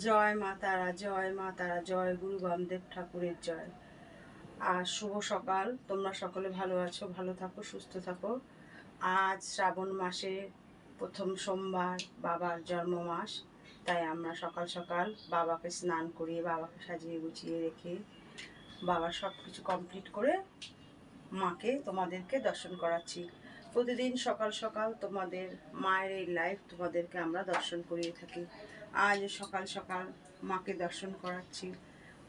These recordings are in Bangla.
জয় মা তারা, জয় মা তারা, জয় গুরু বামদেব ঠাকুরের জয়। আর শুভ সকাল। তোমরা সকলে ভালো আছো, ভালো থাকো, সুস্থ থাকো। আজ শ্রাবণ মাসে প্রথম সোমবার, বাবার জন্ম মাস। তাই আমরা সকাল সকাল বাবাকে স্নান করিয়ে, বাবাকে সাজিয়ে গুছিয়ে রেখে, বাবার সব কিছু কমপ্লিট করে মাকে তোমাদেরকে দর্শন করাচ্ছি। প্রতিদিন সকাল সকাল তোমাদের মায়ের এই লাইফ তোমাদেরকে আমরা দর্শন করিয়ে থাকি। আজ সকাল সকাল মাকে দর্শন করাচ্ছি।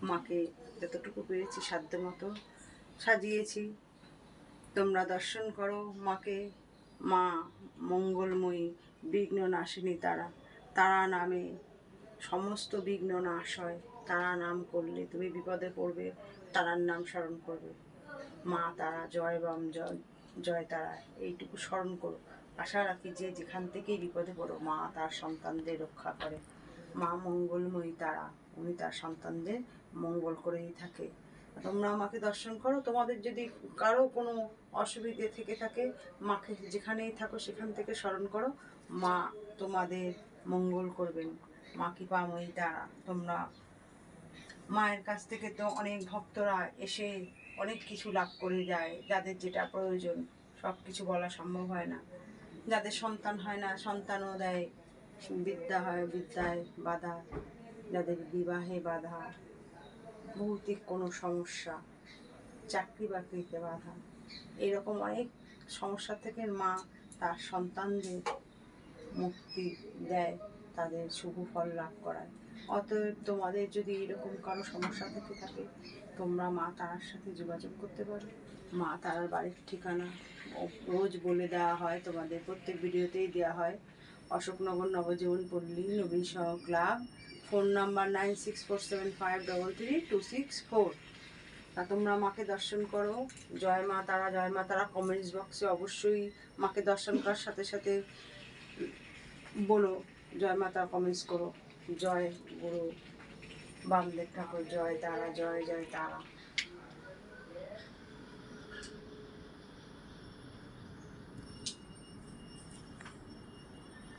মাকে যতটুকু পেরেছি সাধ্য মতো সাজিয়েছি। তোমরা দর্শন করো মাকে। মা মঙ্গলময়ী, বিঘ্ন নাশিনী তারা। তারা নামে সমস্ত বিঘ্ন নাশ হয়। তারা নাম করলে তুমি বিপদে পড়বে, তারার নাম স্মরণ করবে। মা তারা, জয় বাম, জয় জয় তারা, এইটুকু স্মরণ করো। আশা রাখি যে যেখান থেকেই বিপদে পড়ো, মা তার সন্তানদের রক্ষা করে। মা মঙ্গলময়ী তারা, উনি তার সন্তানদের মঙ্গল করেই থাকে। তোমরা আমাকে দর্শন করো। তোমাদের যদি কারো কোনো অসুবিধে থেকে থাকে, মাকে যেখানেই থাকো সেখান থেকে স্মরণ করো। মা তোমাদের মঙ্গল করবেন। মা কৃপাময়ী তারা। তোমরা মায়ের কাছ থেকে তো অনেক ভক্তরা এসে অনেক কিছু লাভ করে যায়। যাদের যেটা প্রয়োজন সব কিছু বলা সম্ভব হয় না। যাদের সন্তান হয় না, সন্তানও দেয়। বিদ্যা হয়, বিদ্যায় বাধা। যাদের বিবাহে বাধা, ভৌতিক কোনো সমস্যা, চাকরি বাকরিতে বাধা, এরকম অনেক সমস্যা থেকে মা তার সন্তানদের মুক্তি দেয়, তাদের শুভ ফল লাভ করায়। অতএব তোমাদের যদি এরকম কারো সমস্যা থেকে থাকে, তোমরা মা তারার সাথে যোগাযোগ করতে পারো। মা তারার বাড়ির ঠিকানা রোজ বলে দেওয়া হয়, তোমাদের প্রত্যেক ভিডিওতেই দেওয়া হয়। অশোকনগর নবজীবন পল্লী, নবীন সহ ক্লাব। Phone number 9647533264। তা তোমরা মাকে দর্শন করো। জয় মা তারা, জয় মা তারা কমেন্টস বক্সে অবশ্যই মাকে দর্শন করার সাথে সাথে বলো জয় মা তারা, কমেন্টস করো। জয় গুরু বামদেব ঠাকুর, জয় তারা, জয় জয় তারা।